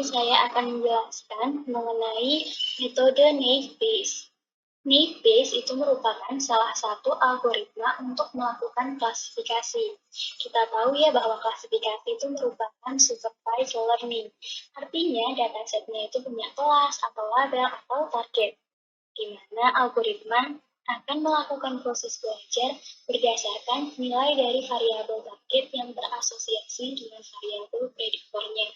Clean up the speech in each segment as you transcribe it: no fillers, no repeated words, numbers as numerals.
saya akan menjelaskan mengenai metode Naive-Bayes. Naive-Bayes itu merupakan salah satu algoritma untuk melakukan klasifikasi. Kita tahu ya bahwa klasifikasi itu merupakan supervised learning. Artinya datasetnya itu punya kelas atau label atau target, di mana algoritma akan melakukan proses belajar berdasarkan nilai dari variabel target yang terasosiasi dengan variabel prediktornya.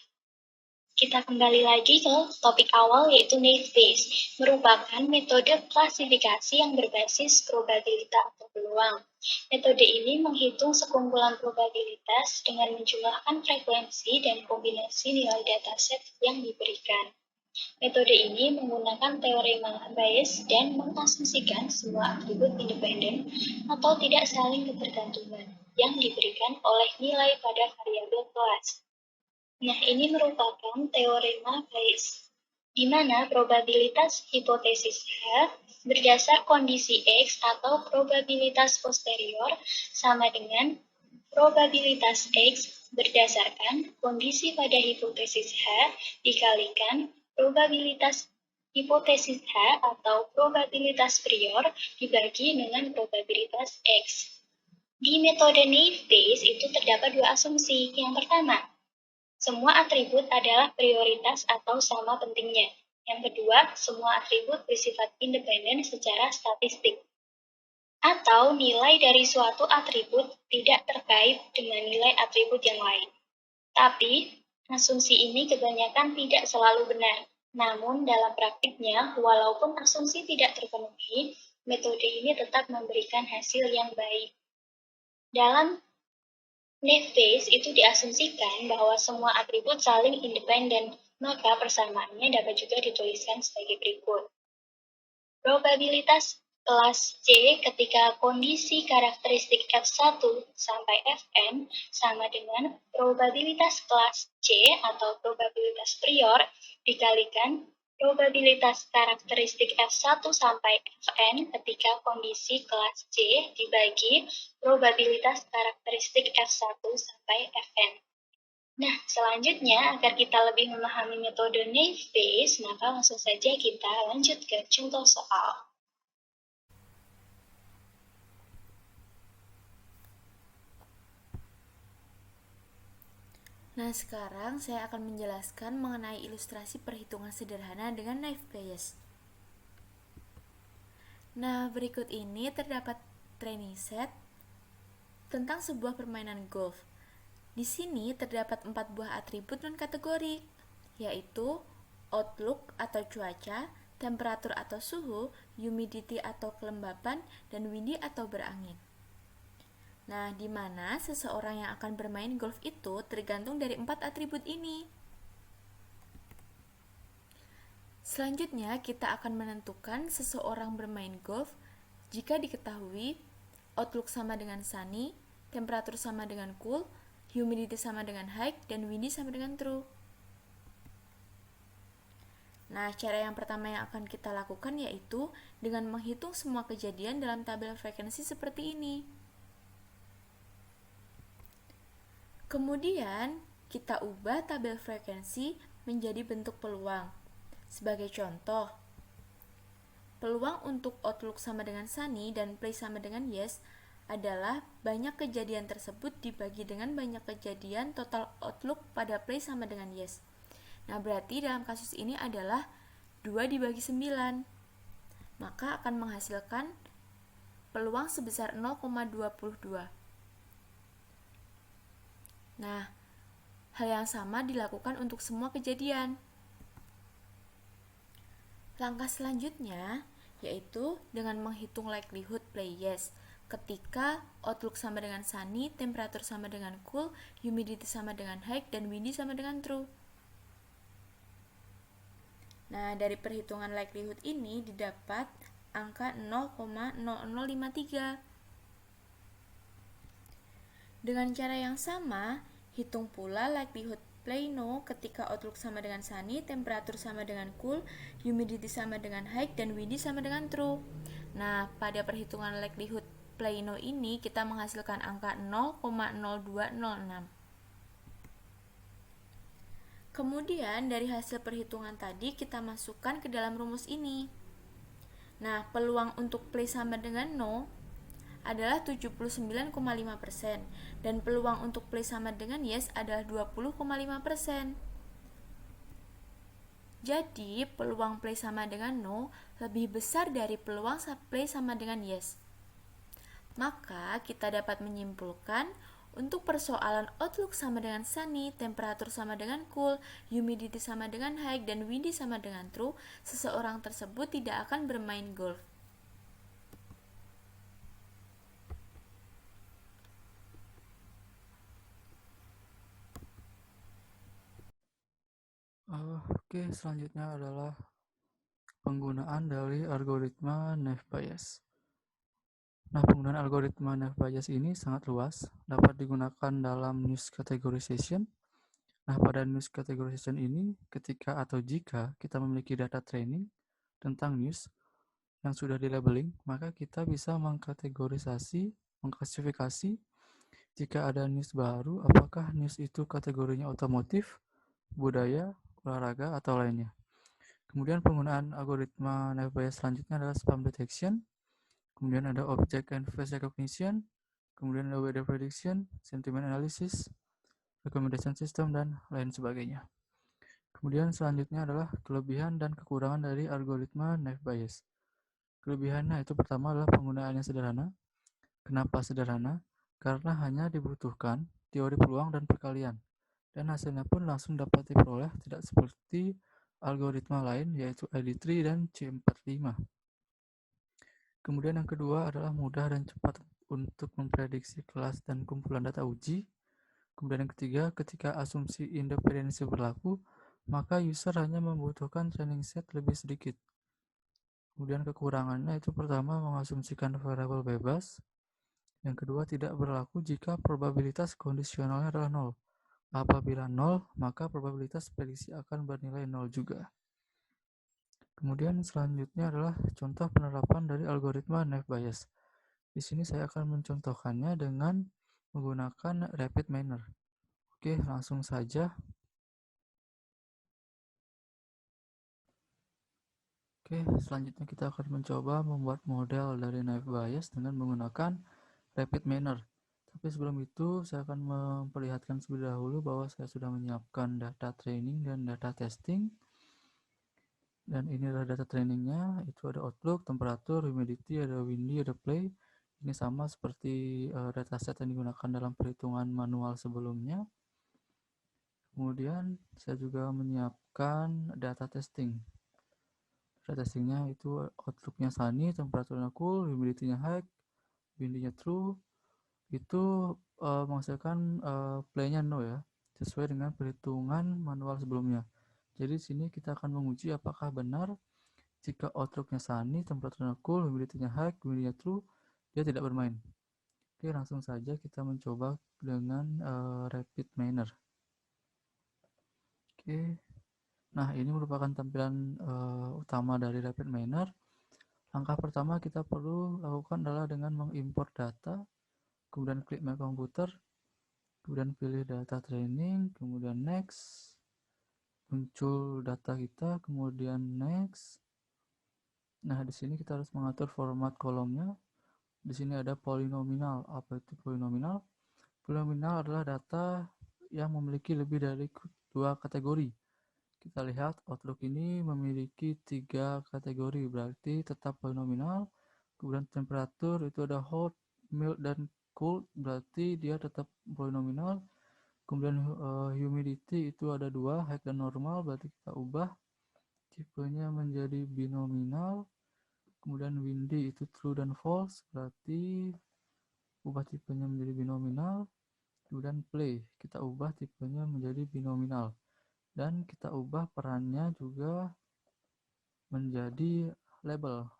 Kita kembali lagi ke topik awal yaitu Naive-Bayes, merupakan metode klasifikasi yang berbasis probabilitas atau peluang. Metode ini menghitung sekumpulan probabilitas dengan menjumlahkan frekuensi dan kombinasi nilai dataset yang diberikan. Metode ini menggunakan teorema Bayes dan mengasumsikan semua atribut independen atau tidak saling ketergantungan yang diberikan oleh nilai pada variabel kelas. Nah, ini merupakan teorema Bayes, di mana probabilitas hipotesis H berdasar kondisi X atau probabilitas posterior sama dengan probabilitas X berdasarkan kondisi pada hipotesis H dikalikan probabilitas hipotesis H atau probabilitas prior dibagi dengan probabilitas X. Di metode Naive-Bayes itu terdapat dua asumsi. Yang pertama, semua atribut adalah prioritas atau sama pentingnya. Yang kedua, semua atribut bersifat independen secara statistik. Atau nilai dari suatu atribut tidak terkait dengan nilai atribut yang lain. Tapi, asumsi ini kebanyakan tidak selalu benar. Namun, dalam praktiknya, walaupun asumsi tidak terpenuhi, metode ini tetap memberikan hasil yang baik. Dalam Naive-Bayes itu diasumsikan bahwa semua atribut saling independen, maka persamaannya dapat juga dituliskan sebagai berikut. Probabilitas kelas C ketika kondisi karakteristik F1 sampai Fn sama dengan probabilitas kelas C atau probabilitas prior dikalikan probabilitas karakteristik F1 sampai Fn ketika kondisi kelas C dibagi probabilitas karakteristik F1 sampai Fn. Nah, selanjutnya, agar kita lebih memahami metode Naive-Bayes, maka langsung saja kita lanjut ke contoh soal. Nah, sekarang saya akan menjelaskan mengenai ilustrasi perhitungan sederhana dengan Naive-Bayes. Nah, berikut ini terdapat training set tentang sebuah permainan golf. Di sini terdapat 4 buah atribut non-kategorik, yaitu outlook atau cuaca, temperatur atau suhu, humidity atau kelembapan, dan windy atau berangin. Nah, di mana seseorang yang akan bermain golf itu tergantung dari 4 atribut ini. Selanjutnya, kita akan menentukan seseorang bermain golf jika diketahui outlook sama dengan sunny, temperatur sama dengan cool, humidity sama dengan high, dan windy sama dengan true. Nah, cara yang pertama yang akan kita lakukan yaitu dengan menghitung semua kejadian dalam tabel frekuensi seperti ini. Kemudian, kita ubah tabel frekuensi menjadi bentuk peluang. Sebagai contoh, peluang untuk outlook sama dengan sunny dan play sama dengan yes adalah banyak kejadian tersebut dibagi dengan banyak kejadian total outlook pada play sama dengan yes. Nah, berarti dalam kasus ini adalah 2 dibagi 9. Maka akan menghasilkan peluang sebesar 0,22. Nah, hal yang sama dilakukan untuk semua kejadian. Langkah selanjutnya yaitu dengan menghitung likelihood play yes ketika outlook sama dengan sunny, temperatur sama dengan cool, humidity sama dengan high, dan windy sama dengan true. Nah, dari perhitungan likelihood ini didapat angka 0,0053. Dengan cara yang sama, hitung pula likelihood play no ketika outlook sama dengan sunny, temperatur sama dengan cool, humidity sama dengan high, dan windy sama dengan true. Nah, pada perhitungan likelihood play no ini kita menghasilkan angka 0,0206. Kemudian dari hasil perhitungan tadi kita masukkan ke dalam rumus ini. Nah, peluang untuk play sama dengan no adalah 79,5% dan peluang untuk play sama dengan yes adalah 20,5%. Jadi, peluang play sama dengan no lebih besar dari peluang play sama dengan yes. Maka, kita dapat menyimpulkan untuk persoalan outlook sama dengan sunny, temperatur sama dengan cool, humidity sama dengan high, dan windy sama dengan true, seseorang tersebut tidak akan bermain golf. Oke, selanjutnya adalah penggunaan dari algoritma Naive Bayes. Nah, penggunaan algoritma Naive Bayes ini sangat luas, dapat digunakan dalam news categorization. Nah, pada news categorization ini, ketika atau jika kita memiliki data training tentang news yang sudah di labeling, maka kita bisa mengklasifikasi jika ada news baru, apakah news itu kategorinya otomotif, budaya, olahraga, atau lainnya. Kemudian penggunaan algoritma Naive Bayes selanjutnya adalah spam detection, kemudian ada object and face recognition, kemudian ada weather prediction, sentiment analysis, recommendation system, dan lain sebagainya. Kemudian selanjutnya adalah kelebihan dan kekurangan dari algoritma Naive Bayes. Kelebihannya itu pertama adalah penggunaannya sederhana. Kenapa sederhana? Karena hanya dibutuhkan teori peluang dan perkalian, dan hasilnya pun langsung dapat diperoleh, tidak seperti algoritma lain yaitu ID3 dan C45. Kemudian yang kedua adalah mudah dan cepat untuk memprediksi kelas dan kumpulan data uji. Kemudian yang ketiga, ketika asumsi independensi berlaku, maka user hanya membutuhkan training set lebih sedikit. Kemudian kekurangannya itu pertama mengasumsikan variabel bebas. Yang kedua, tidak berlaku jika probabilitas kondisionalnya adalah 0. Apabila 0, maka probabilitas prediksi akan bernilai 0 juga. Kemudian selanjutnya adalah contoh penerapan dari algoritma Naive Bayes. Di sini saya akan mencontohkannya dengan menggunakan rapid manner. Oke, langsung saja. Oke, selanjutnya kita akan mencoba membuat model dari Naive Bayes dengan menggunakan rapid manner. Tapi sebelum itu, saya akan memperlihatkan terlebih dahulu bahwa saya sudah menyiapkan data training dan data testing. Dan ini adalah data trainingnya, itu ada outlook, temperatur, humidity, ada windy, ada play. Ini sama seperti dataset yang digunakan dalam perhitungan manual sebelumnya. Kemudian saya juga menyiapkan data testing. Data testingnya itu outlooknya sunny, temperaturnya cool, humidity-nya high, windy-nya true. Itu menghasilkan play-nya no ya, sesuai dengan perhitungan manual sebelumnya. Jadi di sini kita akan menguji apakah benar jika outlooknya sunny, temperaturnya cool, humidity-nya high, windy-nya true, dia tidak bermain. Oke, langsung saja kita mencoba dengan rapid manner. Oke, nah ini merupakan tampilan utama dari rapid manner. Langkah pertama kita perlu lakukan adalah dengan mengimport data, kemudian klik My Computer, kemudian pilih data training, kemudian next, muncul data kita, kemudian next. Nah, di sini kita harus mengatur format kolomnya. Di sini ada polinomial. Apa itu polinomial? Polinomial adalah data yang memiliki lebih dari 2 kategori. Kita lihat outlook ini memiliki 3 kategori, berarti tetap polinomial. Kemudian temperatur itu ada hot, mild, dan cool, berarti dia tetap polinomial. Kemudian humidity itu ada 2, high dan normal, berarti kita ubah tipenya menjadi binominal. Kemudian windy itu true dan false, berarti ubah tipenya menjadi binominal. Kemudian play, kita ubah tipenya menjadi binominal. Dan kita ubah perannya juga menjadi label.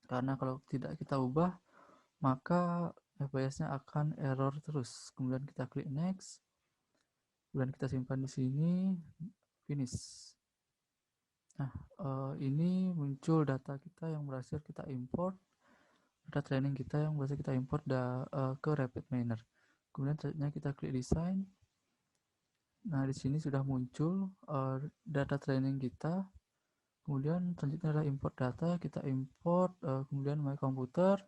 Karena kalau tidak kita ubah, maka FPS-nya akan error terus. Kemudian kita klik next. Kemudian kita simpan di sini, finish. Nah, ini muncul data kita yang berhasil kita import, data training kita yang berhasil kita import ke rapid manner. Kemudian selanjutnya kita klik design. Nah, di sini sudah muncul data training kita. Kemudian selanjutnya adalah import data. Kita import, kemudian my computer,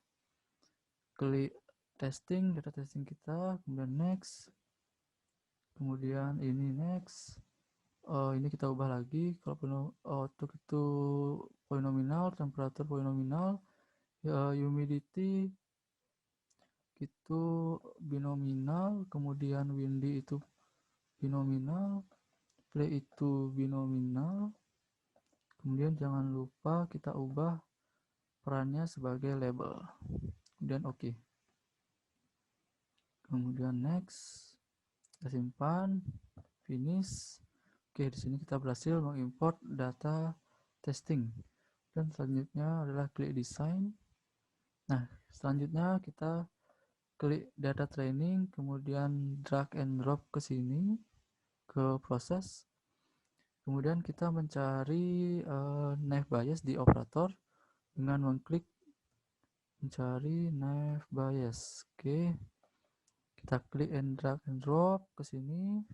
klik testing, data testing kita, kemudian next, kemudian ini next. Ini kita ubah lagi. Kalau untuk itu polinominal, temperatur polinominal, humidity itu binominal, kemudian windy itu binominal, play itu binominal. Kemudian jangan lupa kita ubah perannya sebagai label. Kemudian oke. Kemudian next, kita simpan, finish. Oke, di sini kita berhasil mengimport data testing. Dan selanjutnya adalah klik design. Nah, selanjutnya kita klik data training, kemudian drag and drop ke sini, ke proses. Kemudian kita mencari naive Bayes di operator dengan mengklik mencari naive Bayes. Oke, kita klik and drag and drop ke sini.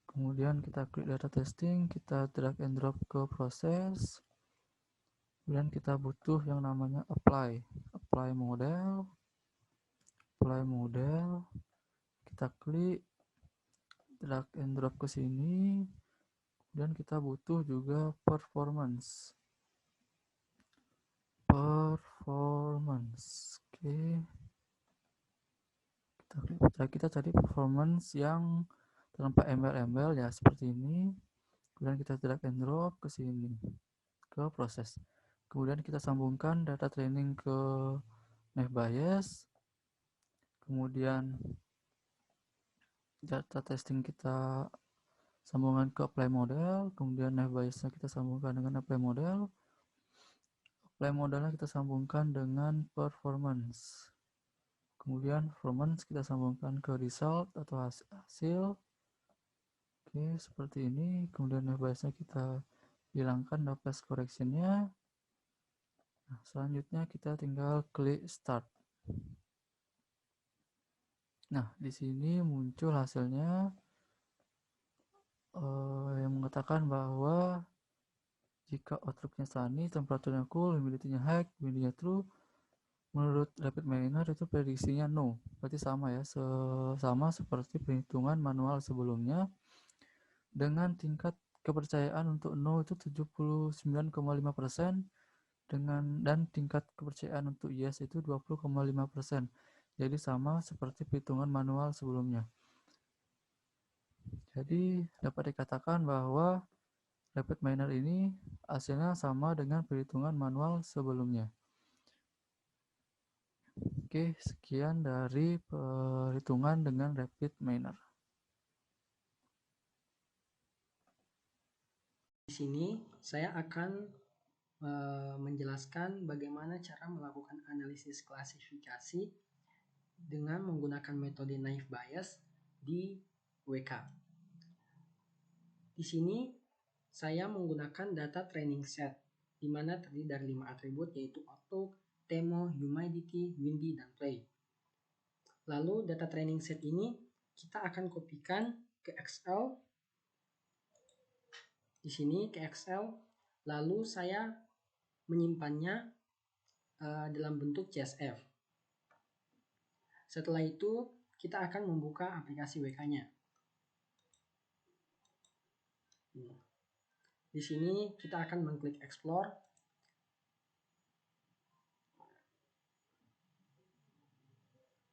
Kemudian kita klik data testing, kita drag and drop ke proses. Kemudian kita butuh yang namanya apply model. Kita klik drag and drop ke sini. Dan kita butuh juga performance. Oke. Kita cari performance yang tanpa embel-embel ya, seperti ini. Kemudian kita drag and drop ke sini, ke proses. Kemudian kita sambungkan data training ke naive Bayes. Kemudian data testing kita sambungan ke apply model, kemudian naive Bayesnya kita sambungkan dengan apply model. Apply modelnya kita sambungkan dengan performance. Kemudian performance kita sambungkan ke result atau hasil. Oke, seperti ini. Kemudian naive Bayesnya kita hilangkan noise correction-nya. Nah, selanjutnya kita tinggal klik start. Nah, di sini muncul hasilnya yang mengatakan bahwa jika outlook-nya sunny, temperaturnya cool, humidity-nya high, windy-nya true, menurut RapidMiner itu prediksinya no. Berarti sama ya, sama seperti perhitungan manual sebelumnya. Dengan tingkat kepercayaan untuk no itu 79,5%, dan tingkat kepercayaan untuk yes itu 20,5%. Jadi sama seperti perhitungan manual sebelumnya. Jadi dapat dikatakan bahwa RapidMiner ini hasilnya sama dengan perhitungan manual sebelumnya. Oke, sekian dari perhitungan dengan RapidMiner. Di sini saya akan menjelaskan bagaimana cara melakukan analisis klasifikasi dengan menggunakan metode naive Bayes di WK. Di sini saya menggunakan data training set, di mana terdiri dari 5 atribut, yaitu outlook, Temo, humidity, windy, dan play. Lalu data training set ini kita akan kopikan ke Excel. Di sini ke Excel, lalu saya menyimpannya dalam bentuk CSV. Setelah itu kita akan membuka aplikasi WK-nya. Di sini kita akan mengklik explore.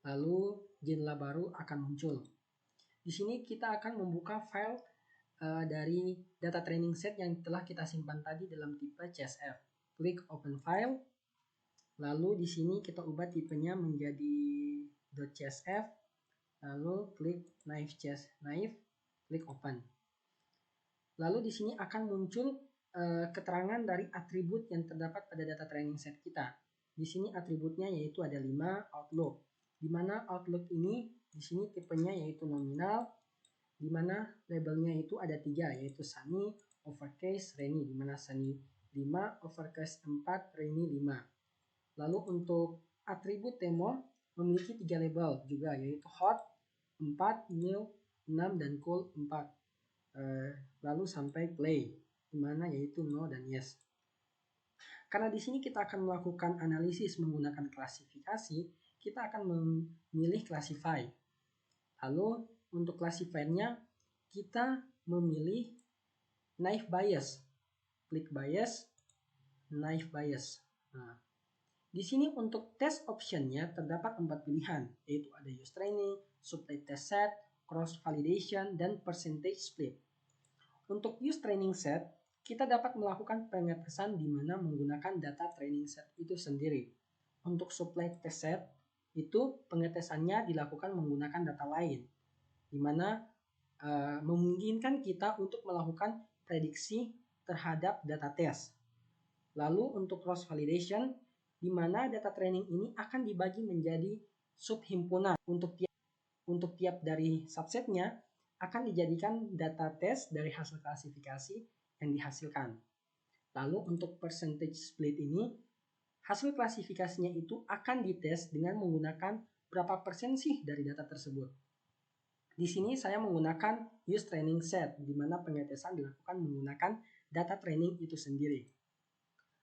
Lalu jendela baru akan muncul. Di sini kita akan membuka file dari data training set yang telah kita simpan tadi dalam tipe CSV. Klik open file. Lalu di sini kita ubah tipenya menjadi .csv. Lalu klik naive, klik open. Lalu di sini akan muncul keterangan dari atribut yang terdapat pada data training set kita. Di sini atributnya yaitu ada 5 outlook. Di mana outlook ini di sini tipenya yaitu nominal, di mana labelnya itu ada 3, yaitu sunny, overcast, rainy, di mana sunny 5, overcast 4, rainy 5. Lalu untuk atribut Temo memiliki 3 label juga, yaitu hot 4, mild 6 dan call 4. Lalu sampai play, di mana yaitu no dan yes. Karena di sini kita akan melakukan analisis menggunakan klasifikasi, kita akan memilih classify. Lalu untuk classify-nya kita memilih naive Bayes, klik Bayes, naive Bayes. Nah, di sini untuk test option-nya terdapat 4 pilihan, yaitu ada use training, supply test set, cross validation, dan percentage split. Untuk use training set, kita dapat melakukan pengetesan di mana menggunakan data training set itu sendiri. Untuk supply test set, itu pengetesannya dilakukan menggunakan data lain, di mana memungkinkan kita untuk melakukan prediksi terhadap data test. Lalu untuk cross validation, di mana data training ini akan dibagi menjadi subhimpunan. Untuk tiap dari subsetnya akan dijadikan data test dari hasil klasifikasi yang dihasilkan. Lalu untuk percentage split ini, hasil klasifikasinya itu akan dites dengan menggunakan berapa persen sih dari data tersebut. Di sini saya menggunakan use training set, di mana pengetesan dilakukan menggunakan data training itu sendiri.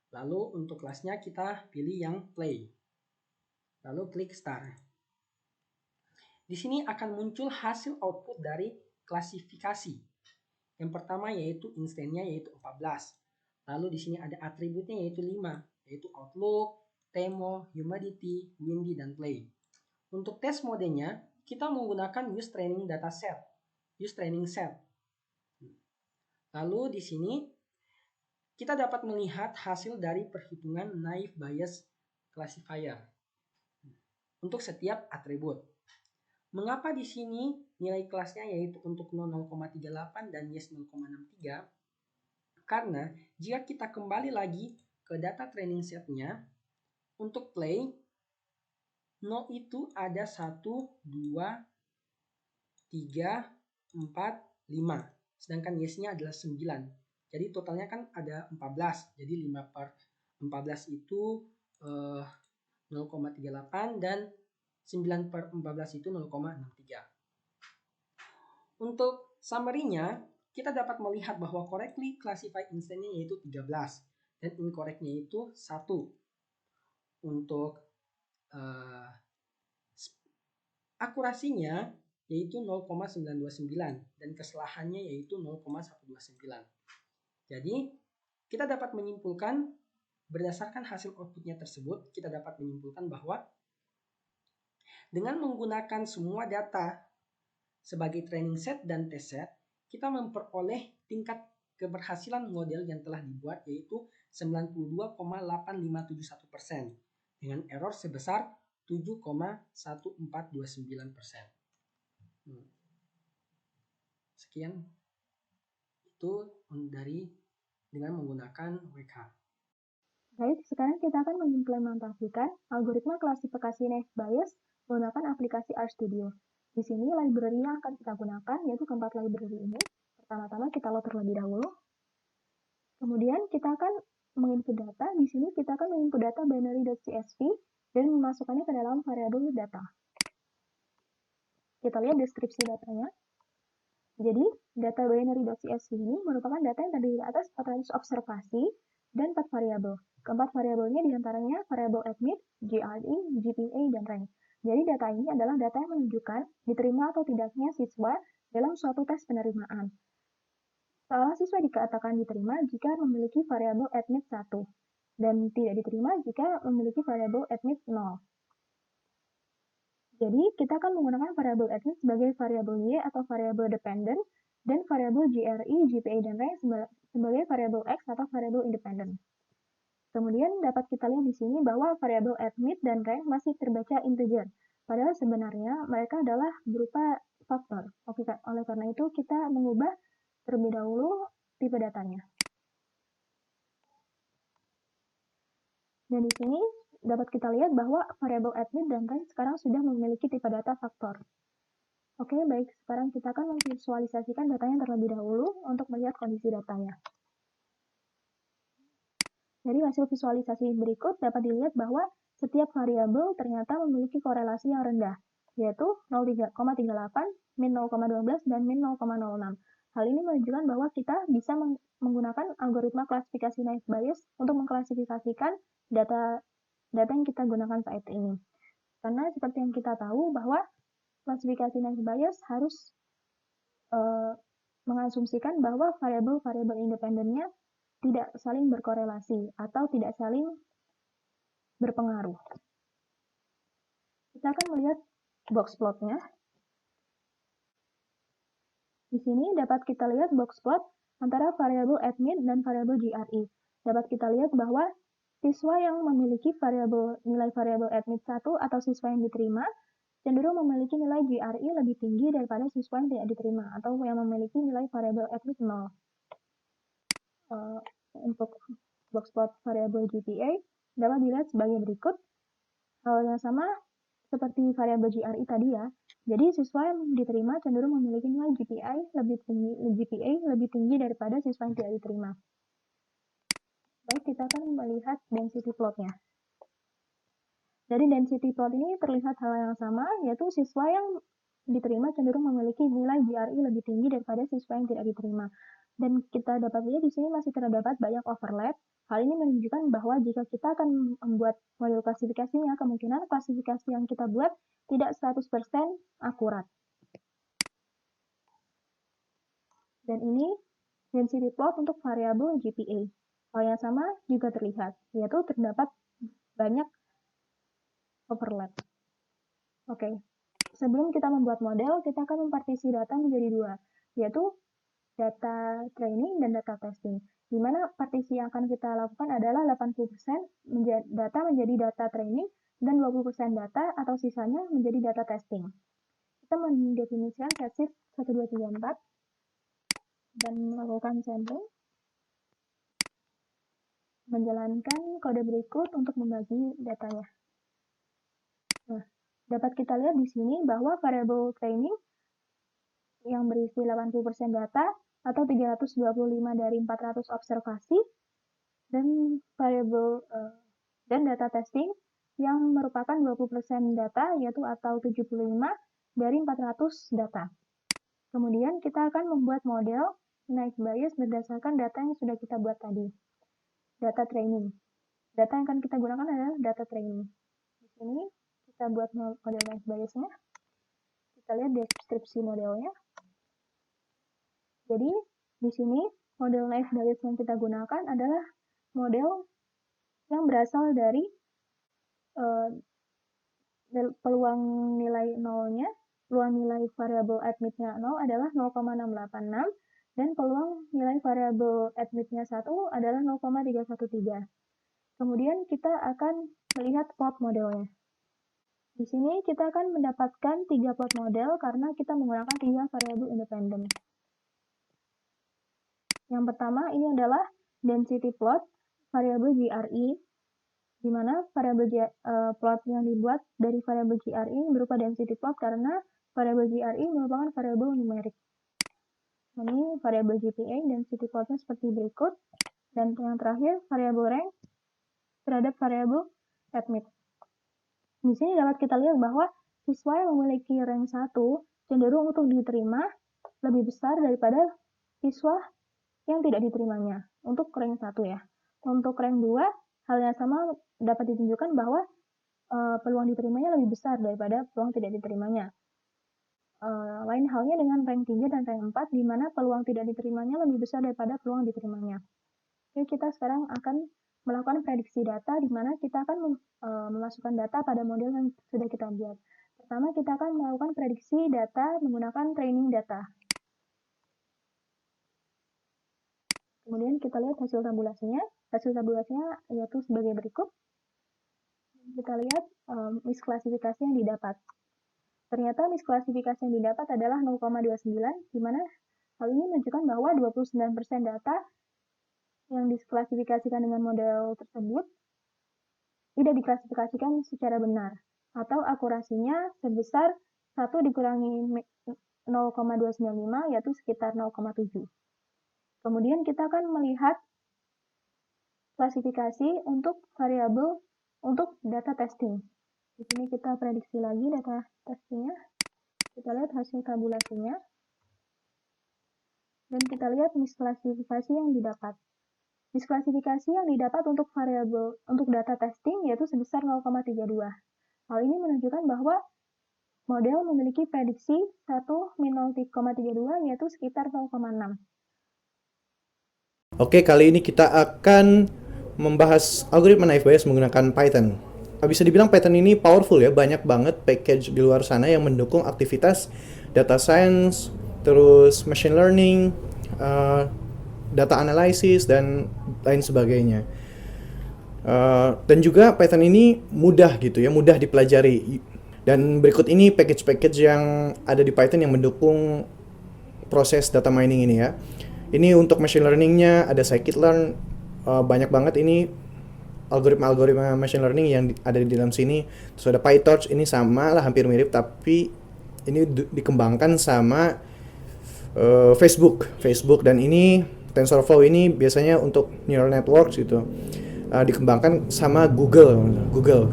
Lalu untuk kelasnya kita pilih yang play. Lalu klik start. Di sini akan muncul hasil output dari klasifikasi. Yang pertama yaitu instance-nya yaitu 14. Lalu di sini ada atributnya yaitu 5, yaitu outlook, Temo, humidity, windy, dan play. Untuk tes modenya, kita menggunakan use training data set, use training set. Lalu di sini kita dapat melihat hasil dari perhitungan naive Bayes classifier untuk setiap atribut. Mengapa di sini nilai kelasnya yaitu untuk no 0,38 dan yes 0,63? Karena jika kita kembali lagi ke data training setnya, untuk play, no itu ada 1, 2, 3, 4, 5. Sedangkan yes-nya adalah 9. Jadi totalnya kan ada 14. Jadi 5 per 14 itu 0,38 dan 9 per 14 itu 0,63. Untuk summary-nya, kita dapat melihat bahwa correctly classified instance-nya yaitu 13 dan incorrect-nya itu 1. Untuk akurasinya yaitu 0,929 dan kesalahannya yaitu 0,129. Jadi, kita dapat menyimpulkan berdasarkan hasil outputnya tersebut, kita dapat menyimpulkan bahwa dengan menggunakan semua data sebagai training set dan test set, kita memperoleh tingkat keberhasilan model yang telah dibuat yaitu 92,8571% dengan error sebesar 7,1429%. Sekian itu dengan menggunakan WK. Baik, sekarang kita akan mengimplementasikan algoritma klasifikasi naive Bayes menggunakan aplikasi RStudio. Di sini library yang akan kita gunakan yaitu keempat library ini. Pertama-tama kita load terlebih dahulu. Kemudian kita akan menginput data. Di sini kita akan menginput data binary.csv dan memasukkannya ke dalam variabel data. Kita lihat deskripsi datanya. Jadi, data binary.csv ini merupakan data yang terdiri atas 400 observasi dan 4 variabel. Keempat variabelnya diantaranya variabel admit, GRE, GPA, dan rank. Jadi data ini adalah data yang menunjukkan diterima atau tidaknya siswa dalam suatu tes penerimaan. Seorang siswa dikatakan diterima jika memiliki variabel admit 1 dan tidak diterima jika memiliki variabel admit 0. Jadi, kita akan menggunakan variabel admit sebagai variabel Y atau variabel dependent dan variabel GRE, GPA, dan rank sebagai variabel X atau variabel independent. Kemudian dapat kita lihat di sini bahwa variabel admit dan rank masih terbaca integer, padahal sebenarnya mereka adalah berupa faktor. Oke, oleh karena itu kita mengubah terlebih dahulu tipe datanya. Dan di sini dapat kita lihat bahwa variabel admit dan rank sekarang sudah memiliki tipe data faktor. Oke, baik. Sekarang kita akan memvisualisasikan datanya terlebih dahulu untuk melihat kondisi datanya. Dari hasil visualisasi berikut dapat dilihat bahwa setiap variabel ternyata memiliki korelasi yang rendah, yaitu 0,38, min 0,12 dan min 0,06. Hal ini menunjukkan bahwa kita bisa menggunakan algoritma klasifikasi naive Bayes untuk mengklasifikasikan data yang kita gunakan saat ini. Karena seperti yang kita tahu bahwa klasifikasi naive Bayes harus mengasumsikan bahwa variabel-variabel independennya tidak saling berkorelasi atau tidak saling berpengaruh. Kita akan melihat box plotnya. Di sini dapat kita lihat box plot antara variabel admit dan variabel GRE. Dapat kita lihat bahwa siswa yang memiliki nilai variabel admit 1 atau siswa yang diterima cenderung memiliki nilai GRE lebih tinggi daripada siswa yang tidak diterima atau yang memiliki nilai variabel admit 0. Untuk box plot variabel GPA dapat dilihat sebagai berikut. Hal yang sama seperti variabel GRE tadi ya. Jadi siswa yang diterima cenderung memiliki nilai GPA lebih tinggi daripada siswa yang tidak diterima. Baik, kita akan melihat density plotnya. Dari density plot ini terlihat hal yang sama, yaitu siswa yang diterima cenderung memiliki nilai GRE lebih tinggi daripada siswa yang tidak diterima. Dan kita dapat lihat di sini masih terdapat banyak overlap. Hal ini menunjukkan bahwa jika kita akan membuat model klasifikasinya, kemungkinan klasifikasi yang kita buat tidak 100% akurat. Dan ini density plot untuk variabel GPA. Hal yang sama juga terlihat, yaitu terdapat banyak overlap. Oke, sebelum kita membuat model, kita akan mempartisi data menjadi dua, yaitu data training dan data testing. Di mana partisi yang akan kita lakukan adalah 80% data menjadi data training dan 20% data atau sisanya menjadi data testing. Kita mendefinisikan set 1, 2, 3, 4 dan melakukan sampling. Menjalankan kode berikut untuk membagi datanya. Nah, dapat kita lihat di sini bahwa variabel training yang berisi 80% data atau 325 dari 400 observasi dan variabel dan data testing yang merupakan 20% data yaitu atau 75 dari 400 data. Kemudian kita akan membuat model naive Bayes berdasarkan data yang sudah kita buat tadi. Data training. Data yang akan kita gunakan adalah data training. Di sini kita buat model naive Bayes-nya. Kita lihat deskripsi modelnya. Jadi, di sini model naive Bayes yang kita gunakan adalah model yang berasal dari peluang nilai nolnya, peluang nilai variabel admitnya 0 adalah 0,686 dan peluang nilai variabel admitnya 1 adalah 0,313. Kemudian kita akan melihat plot modelnya. Di sini kita akan mendapatkan 3 plot model karena kita menggunakan 3 variabel independen. Yang pertama ini adalah density plot variabel GRE, di mana variabel plot yang dibuat dari variabel GRE berupa density plot karena variabel GRE merupakan variabel numerik. Ini variabel GPA, density plotnya seperti berikut. Dan yang terakhir, variabel rank terhadap variabel admit. Di sini dapat kita lihat bahwa siswa yang memiliki rank 1 cenderung untuk diterima lebih besar daripada siswa yang tidak diterimanya. Untuk rank 1 ya. Untuk rank 2, hal yang sama dapat ditunjukkan bahwa peluang diterimanya lebih besar daripada peluang tidak diterimanya. Lain halnya dengan rank 3 dan rank 4, di mana peluang tidak diterimanya lebih besar daripada peluang diterimanya. Oke, kita sekarang akan melakukan prediksi data, di mana kita akan memasukkan data pada model yang sudah kita buat. Pertama, kita akan melakukan prediksi data menggunakan training data. Kemudian kita lihat hasil tabulasinya. Hasil tabulasinya yaitu sebagai berikut. Kita lihat misklasifikasi yang didapat. Ternyata misklasifikasi yang didapat adalah 0,29, di mana hal ini menunjukkan bahwa 29% data yang diklasifikasikan dengan model tersebut tidak diklasifikasikan secara benar, atau akurasinya sebesar 1 dikurangi 0,295, yaitu sekitar 0,7. Kemudian kita akan melihat klasifikasi untuk variabel untuk data testing. Di sini kita prediksi lagi data testingnya. Kita lihat hasil tabulasinya. Dan kita lihat misklasifikasi yang didapat. Misklasifikasi yang didapat untuk variabel untuk data testing yaitu sebesar 0,32. Hal ini menunjukkan bahwa model memiliki prediksi 1 min 0,32 yaitu sekitar 0,6. Oke, kali ini kita akan membahas algoritma naive Bayes menggunakan Python. Bisa dibilang Python ini powerful ya, banyak banget package di luar sana yang mendukung aktivitas data science, terus machine learning, data analysis, dan lain sebagainya. Dan juga Python ini mudah gitu ya, mudah dipelajari. Dan berikut ini package-package yang ada di Python yang mendukung proses data mining ini ya. Ini untuk machine learning-nya ada scikit-learn, banyak banget ini algoritma machine learning yang ada di dalam sini. Terus ada PyTorch, ini sama lah, hampir mirip, tapi ini dikembangkan sama Facebook, dan ini TensorFlow ini biasanya untuk neural networks gitu, dikembangkan sama Google.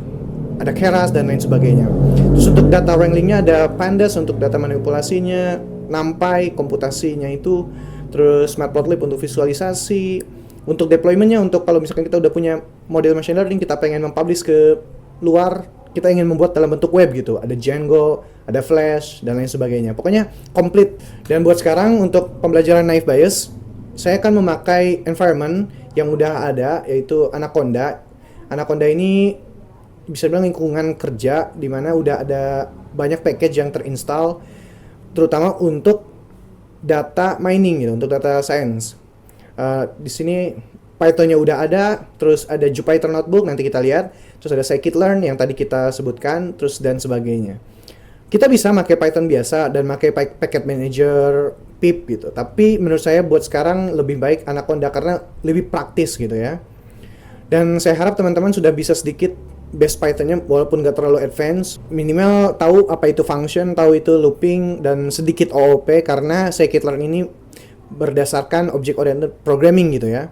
Ada Keras dan lain sebagainya. Terus untuk data wranglingnya ada Pandas untuk data manipulasinya, NumPy komputasinya itu, terus Matplotlib untuk visualisasi. Untuk deploymentnya, untuk kalau misalkan kita udah punya model machine learning, kita pengen mempublish ke luar, kita ingin membuat dalam bentuk web gitu, ada Django, ada Flash, dan lain sebagainya. Pokoknya komplit. Dan buat sekarang untuk pembelajaran naive Bayes, saya akan memakai environment yang udah ada, yaitu Anaconda. Anaconda ini bisa bilang lingkungan kerja di mana udah ada banyak package yang terinstall, terutama untuk data mining gitu, untuk data science. Di sini Python-nya udah ada, terus ada Jupyter Notebook nanti kita lihat, terus ada scikit-learn yang tadi kita sebutkan, terus dan sebagainya. Kita bisa pakai Python biasa dan pakai packet manager, pip gitu. Tapi menurut saya buat sekarang lebih baik Anaconda karena lebih praktis gitu ya. Dan saya harap teman-teman sudah bisa sedikit base Python-nya walaupun nggak terlalu advance, minimal tahu apa itu function, tahu itu looping, dan sedikit OOP karena scikit-learn ini berdasarkan object oriented programming gitu ya.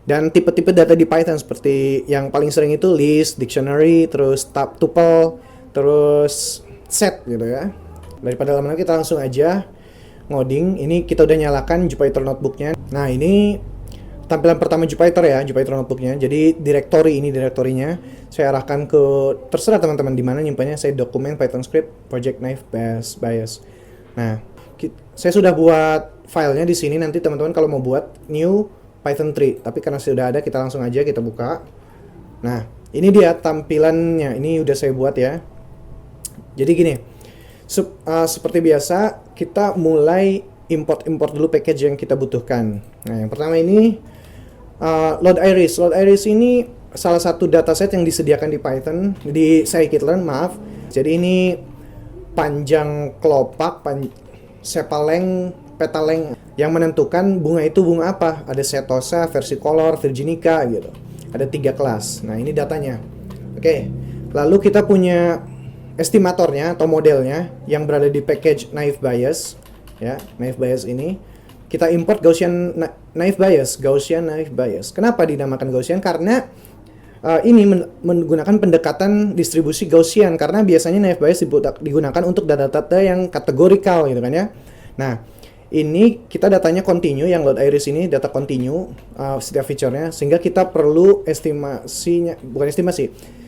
Dan tipe-tipe data di Python seperti yang paling sering itu list, dictionary, terus tuple, terus set gitu ya. Daripada lama-lama kita langsung aja ngoding. Ini kita udah nyalakan Jupyter Notebook-nya. Nah, ini tampilan pertama Jupyter ya, Jupyter Notebook-nya. Jadi direktorinya saya arahkan ke terserah teman-teman di mana nyimpannya. Saya dokumen Python script project naive Bayes. Nah, saya sudah buat filenya di sini. Nanti teman-teman kalau mau buat new Python 3, tapi karena sudah ada kita langsung aja kita buka. Nah, ini dia tampilannya. Ini udah saya buat ya. Jadi gini, seperti biasa kita mulai import dulu package yang kita butuhkan. Nah, yang pertama ini LoadIris. LoadIris ini salah satu dataset yang disediakan di Python, di scikit-learn, maaf. Jadi ini panjang kelopak, sepaleng, petaleng yang menentukan bunga itu bunga apa. Ada setosa, versicolor, virginica gitu. Ada 3 kelas. Nah, ini datanya. Oke. Lalu kita punya estimatornya atau modelnya yang berada di package naive Bayes ya, naive Bayes ini. Kita import Gaussian naive Bayes. Kenapa dinamakan Gaussian? Karena ini menggunakan pendekatan distribusi Gaussian, karena biasanya naive Bayes digunakan untuk data-data yang kategorikal gitu kan ya. Nah, ini kita datanya continue, yang LoadIris ini data continue setiap feature-nya, sehingga kita perlu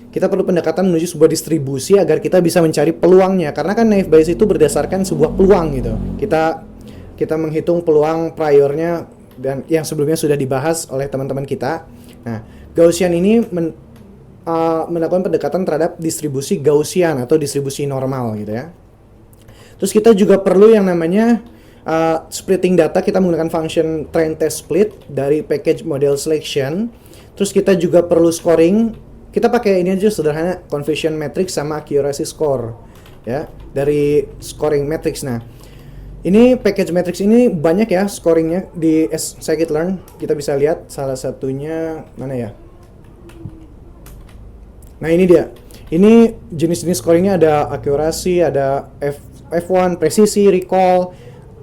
kita perlu pendekatan menuju sebuah distribusi agar kita bisa mencari peluangnya, karena kan naive Bayes itu berdasarkan sebuah peluang gitu. Kita menghitung peluang priornya dan yang sebelumnya sudah dibahas oleh teman-teman kita. Nah, Gaussian ini melakukan pendekatan terhadap distribusi Gaussian atau distribusi normal gitu ya. Terus kita juga perlu yang namanya splitting data. Kita menggunakan function train test split dari package model selection. Terus kita juga perlu scoring. Kita pakai ini aja sederhana, conversion matrix sama accuracy score ya, dari scoring matrix. Nah, ini package matrix ini banyak ya scoringnya di scikit-learn. Kita bisa lihat salah satunya mana ya. Nah, ini dia. Ini jenis-jenis scoringnya ada accuracy, ada F1, presisi, recall,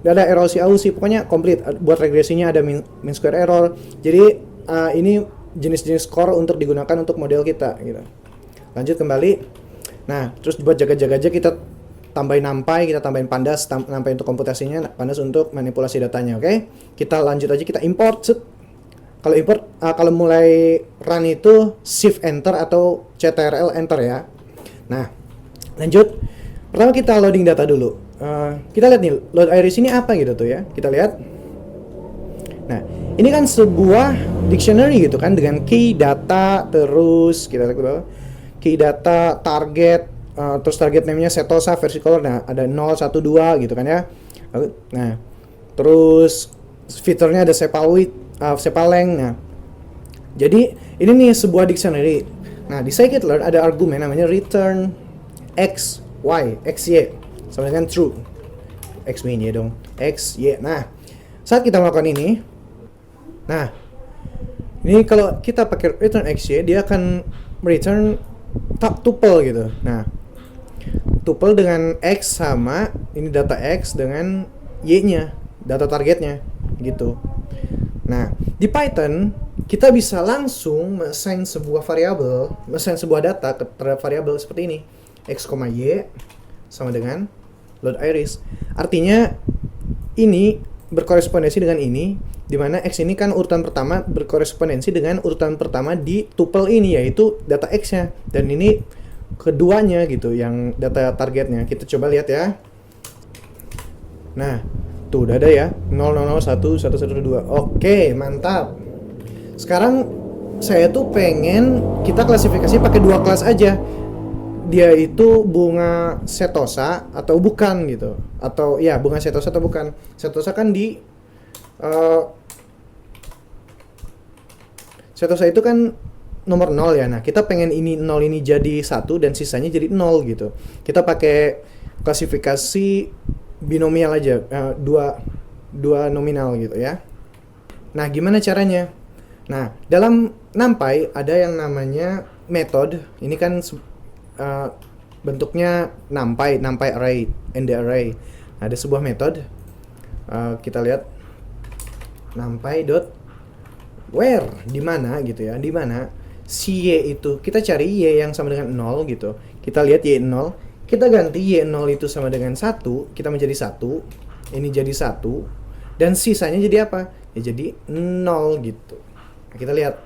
ada erosi ausi, pokoknya komplit. Buat regresinya ada mean square error. Jadi ini jenis-jenis score untuk digunakan untuk model kita gitu. Lanjut kembali. Nah, terus buat jaga-jaga aja kita tambahin NumPy, kita tambahin Pandas, NumPy untuk komputasinya, Pandas untuk manipulasi datanya. Oke, kita lanjut aja, kita import. Kalau import, kalau mulai run itu Shift Enter atau Ctrl Enter ya. Nah, lanjut. Pertama kita loading data dulu. Kita lihat nih, load iris ini apa gitu tuh ya. Kita lihat. Nah, ini kan sebuah dictionary gitu kan, dengan key, data, terus kita lihat ke bawah. Key, data, target, terus target name-nya Setosa, versi color. Nah, ada 0, 1, 2 gitu kan ya. Nah, terus fiturnya ada sepaleng. Nah, jadi ini nih sebuah dictionary. Nah, di scikit-learn ada argumen namanya return x, y, x, y sama dengan true. X min ya dong. X, y. Nah, saat kita melakukan ini, nah, ini kalau kita pakai return x, y, dia akan return tuple gitu. Nah, tuple dengan x sama ini data x dengan y-nya, data targetnya gitu. Nah, di Python kita bisa langsung assign sebuah variabel, assign sebuah data terhadap variabel seperti ini. X, y sama dengan load iris. Artinya ini berkorespondensi dengan ini, di mana X ini kan urutan pertama berkorespondensi dengan urutan pertama di tuple ini, yaitu data X-nya. Dan ini keduanya gitu, yang data targetnya. Kita coba lihat ya. Nah, tuh udah ada ya, 0001112. Oke, mantap. Sekarang saya tuh pengen kita klasifikasi pakai dua kelas aja. Dia itu bunga setosa atau bukan gitu, atau ya bunga setosa atau bukan. Setosa kan di setosa itu kan nomor 0 ya. Nah, kita pengen ini 0 ini jadi 1 dan sisanya jadi 0 gitu. Kita pakai klasifikasi binomial aja, dua nominal gitu ya. Nah, gimana caranya? Nah, dalam NumPy ada yang namanya method. Ini kan bentuknya NumPy array, ND array. Nah, ada sebuah metode. Kita lihat NumPy.where, di mana gitu ya, di mana si y itu kita cari y yang sama dengan 0 gitu. Kita lihat y 0, kita ganti y 0 itu sama dengan 1, kita menjadi 1, ini jadi 1, dan sisanya jadi apa? Ya jadi 0 gitu. Nah, kita lihat.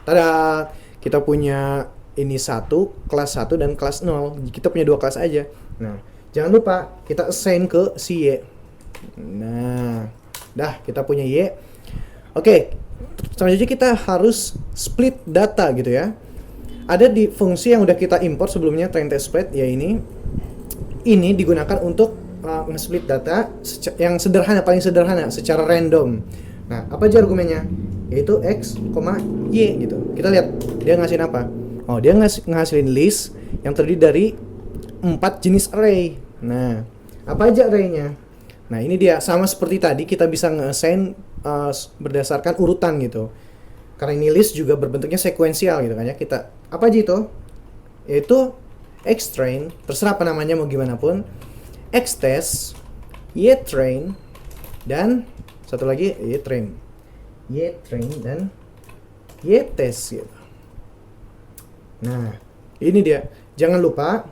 Tada, kita punya ini 1, kelas 1 dan kelas 0. Kita punya dua kelas aja. Nah, jangan lupa kita assign ke si y. Nah, dah kita punya y. Oke, selanjutnya kita harus split data gitu ya. Ada di fungsi yang udah kita import sebelumnya, train test split ya ini. Ini digunakan untuk nge-split data yang sederhana, paling sederhana secara random. Nah, apa aja argumennya? Yaitu x, y gitu. Kita lihat dia ngasihin apa. Oh, dia ngasilin list yang terdiri dari 4 jenis array. Nah, apa aja arraynya? Nah, ini dia sama seperti tadi, kita bisa nge-assign berdasarkan urutan gitu. Karena ini list juga berbentuknya sekuensial gitu kan ya. Kita apa aja itu? Yaitu xtrain, terserah apa namanya mau gimana pun. Xtest, ytrain, dan satu lagi ytrain. Ytrain dan ytest gitu. Nah, ini dia. Jangan lupa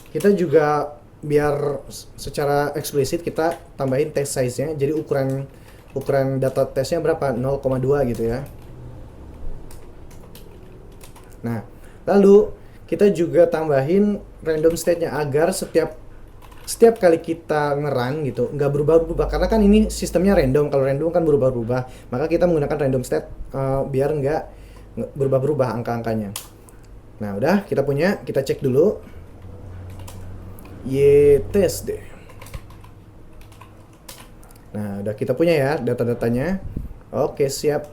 kita juga biar secara eksplisit kita tambahin test size-nya. Jadi ukuran data testnya berapa? 0,2 gitu ya. Nah, lalu kita juga tambahin random state-nya agar setiap kali kita ngerun gitu nggak berubah-ubah, karena kan ini sistemnya random. Kalau random kan berubah-ubah, maka kita menggunakan random state biar nggak berubah-ubah angka-angkanya. Nah, udah kita punya, kita cek dulu ytest deh. Nah, udah kita punya ya data-datanya. Oke, siap.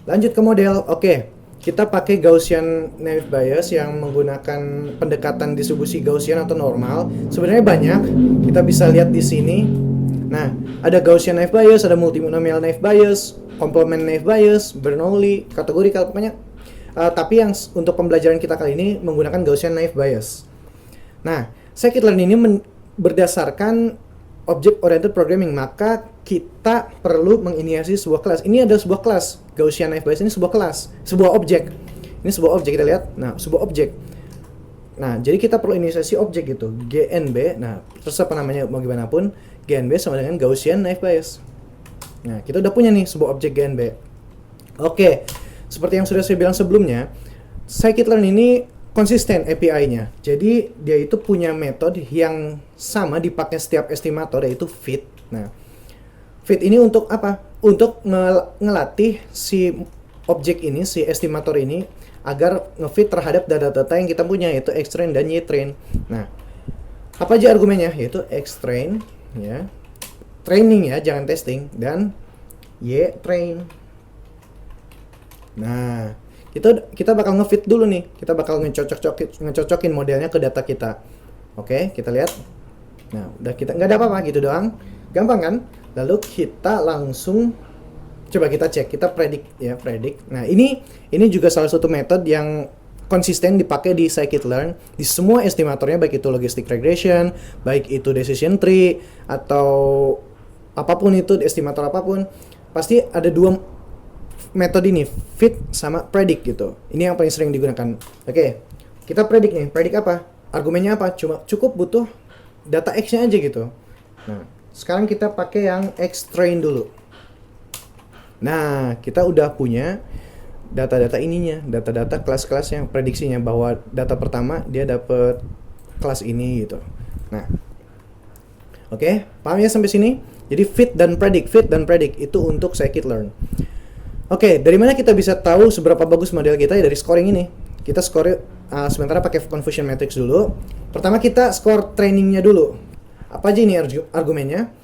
Lanjut ke model. Oke, kita pakai Gaussian naive Bayes yang menggunakan pendekatan distribusi Gaussian atau normal. Sebenarnya banyak, kita bisa lihat di sini. Nah, ada Gaussian naive Bayes, ada multinomial naive Bayes, complement naive Bayes, Bernoulli, kategorikal, pokoknya. Tapi yang untuk pembelajaran kita kali ini menggunakan Gaussian naive Bayes. Nah, scikit-learn ini berdasarkan object oriented programming, maka kita perlu menginisiasi sebuah kelas. Ini adalah sebuah kelas. Gaussian naive Bayes ini sebuah kelas, sebuah objek. Ini sebuah objek, kita lihat. Nah, sebuah objek. Nah, jadi kita perlu inisiasi objek gitu, GNB. Nah, terserah apa namanya mau gimana pun, GNB sama dengan Gaussian naive Bayes. Nah, kita udah punya nih sebuah objek GNB. Oke, seperti yang sudah saya bilang sebelumnya, scikit-learn ini konsisten API-nya. Jadi, dia itu punya metode yang sama dipakai setiap estimator, yaitu fit. Nah, fit ini untuk apa? Untuk ngelatih si objek ini, si estimator ini, agar ngefit terhadap data-data yang kita punya, yaitu Xtrain dan Ytrain. Nah, apa aja argumennya? Yaitu Xtrain, ya, training ya, jangan testing, dan Ytrain. Nah, kita bakal ngefit dulu nih, kita bakal ngecocokin modelnya ke data kita. Oke, kita lihat. Nah, udah kita nggak ada apa-apa gitu doang, gampang kan? Lalu kita langsung coba kita cek, kita predict ya, predict. Nah, ini juga salah satu metode yang konsisten dipakai di scikit-learn di semua estimatornya, baik itu logistic regression, baik itu decision tree, atau apapun itu, estimator apapun, pasti ada dua metode ini, fit sama predict gitu. Ini yang paling sering digunakan. Oke, kita predict nih. Predict apa? Argumennya apa? Cukup butuh data X-nya aja gitu. Nah, sekarang kita pakai yang Xtrain dulu. Nah, kita udah punya data-data ininya, data-data kelas-kelas yang prediksinya, bahwa data pertama dia dapat kelas ini gitu. Nah, oke, paham ya sampai sini? Jadi fit dan predict itu untuk scikit-learn. Oke, dari mana kita bisa tahu seberapa bagus model kita? Ya, dari scoring ini. Kita score sementara pakai confusion matrix dulu. Pertama kita score trainingnya dulu. Apa aja ini argumennya?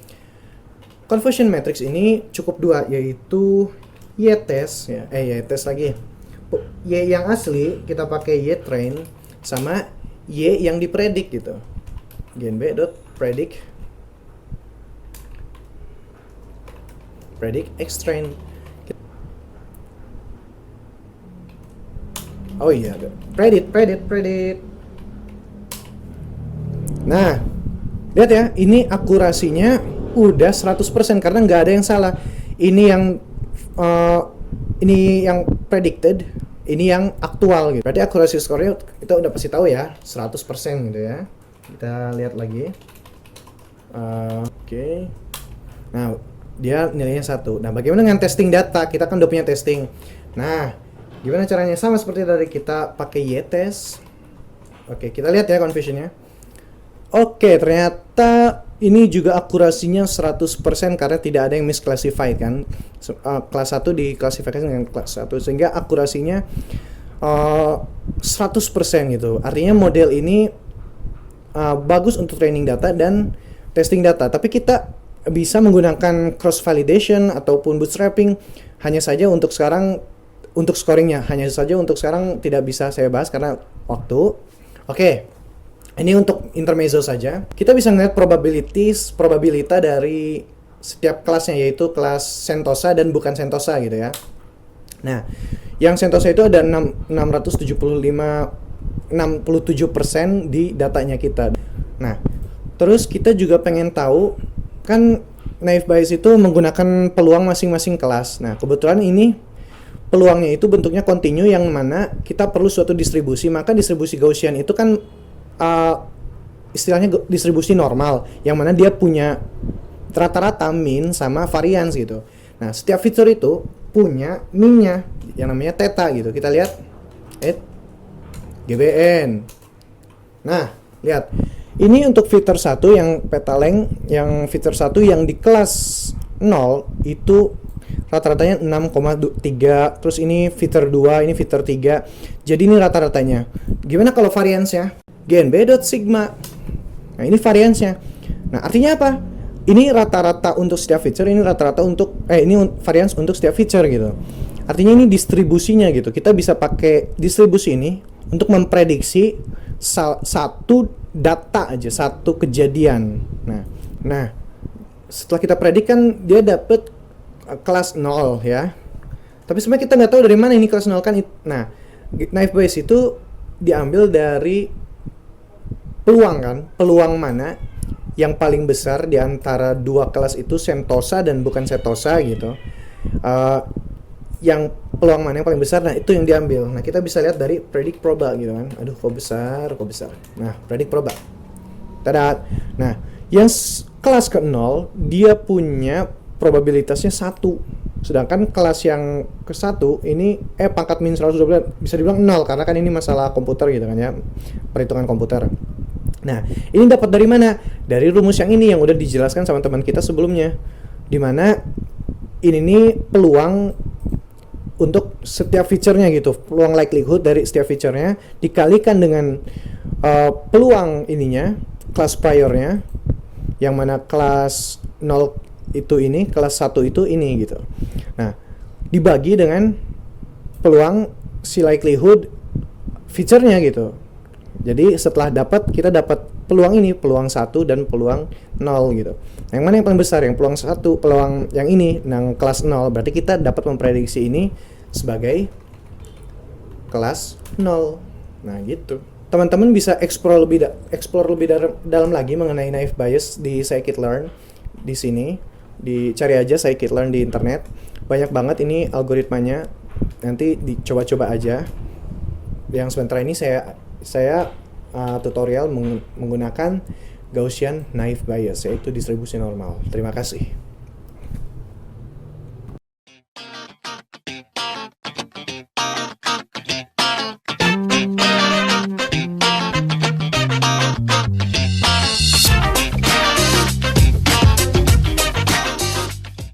Confusion matrix ini cukup dua, yaitu Y-test ya, Y-test lagi. Y yang asli kita pakai Ytrain sama Y yang dipredik gitu. gnb.predict Xtrain. Oh iya, predict. Nah, lihat ya, ini akurasinya udah 100% karena nggak ada yang salah. Ini yang predicted, ini yang aktual gitu. Berarti akurasi skornya kita udah pasti tahu ya, 100% gitu ya. Kita lihat lagi. Oke. Nah, dia nilainya 1. Nah, bagaimana dengan testing data? Kita kan udah punya testing. Nah, gimana caranya? Sama seperti tadi, kita pakai Y-test. Oke, kita lihat ya confusionnya. Oke, ternyata ini juga akurasinya 100% karena tidak ada yang misclassified kan. Kelas 1 diklasifikasi dengan kelas 1 sehingga akurasinya 100% gitu. Artinya model ini bagus untuk training data dan testing data. Tapi kita bisa menggunakan cross validation ataupun bootstrapping. Hanya saja untuk sekarang, untuk scoringnya hanya saja untuk sekarang tidak bisa saya bahas karena waktu. Oke. Ini untuk intermezzo saja. Kita bisa ngeliat probabilita dari setiap kelasnya, yaitu kelas Sentosa dan bukan Sentosa gitu ya. Nah, yang Sentosa itu ada 67% di datanya kita. Nah, terus kita juga pengen tahu, kan naive Bayes itu menggunakan peluang masing-masing kelas. Nah, kebetulan ini peluangnya itu bentuknya kontinu yang mana kita perlu suatu distribusi. Maka distribusi Gaussian itu kan istilahnya distribusi normal, yang mana dia punya rata-rata min sama varians gitu. Nah, setiap fitur itu punya minnya yang namanya theta gitu. Kita lihat GBN. Nah, lihat. Ini untuk fitur 1 yang petaleng, yang fitur 1 yang di kelas 0 itu rata-ratanya 6,3. Terus ini fitur 2, ini fitur 3. Jadi ini rata-ratanya. Gimana kalau variansnya? gnb.sigma. Nah, ini variansnya. Nah, artinya apa? Ini rata-rata untuk setiap feature, ini rata-rata untuk ini varians untuk setiap feature gitu. Artinya ini distribusinya gitu. Kita bisa pakai distribusi ini untuk memprediksi satu data aja, satu kejadian. Nah, setelah kita predik kan dia dapat kelas 0 ya. Tapi sebenarnya kita nggak tahu dari mana ini kelas 0 kan. Nah, naive Bayes itu diambil dari peluang kan, peluang mana yang paling besar di antara dua kelas itu, Sentosa dan bukan Sentosa gitu. yang peluang mana yang paling besar, nah itu yang diambil. Nah kita bisa lihat dari predict proba gitu kan, aduh kok besar. Nah predict proba, tada. Nah yang kelas ke 0 dia punya probabilitasnya 1, sedangkan kelas yang ke 1 ini pangkat min 112 bisa dibilang 0 karena kan ini masalah komputer gitu kan ya, perhitungan komputer. Nah ini dapat dari mana? Dari rumus yang ini yang udah dijelaskan sama teman kita sebelumnya, dimana ini nih peluang untuk setiap feature-nya gitu, peluang likelihood dari setiap feature-nya dikalikan dengan peluang ininya, kelas prior-nya, yang mana kelas 0 itu ini, kelas 1 itu ini gitu. Nah, dibagi dengan peluang si likelihood feature-nya gitu. Jadi setelah kita dapat peluang ini, peluang 1 dan peluang 0 gitu. Yang mana yang paling besar? Yang peluang 1, peluang yang ini, yang kelas 0. Berarti kita dapat memprediksi ini sebagai kelas 0. Nah, gitu. Teman-teman bisa explore lebih dalam lagi mengenai naive Bayes di scikit-learn di sini. Dicari aja scikit-learn di internet. Banyak banget ini algoritmanya. Nanti dicoba-coba aja. Yang sebentar ini saya tutorial menggunakan Gaussian naive Bayes, yaitu distribusi normal. Terima kasih.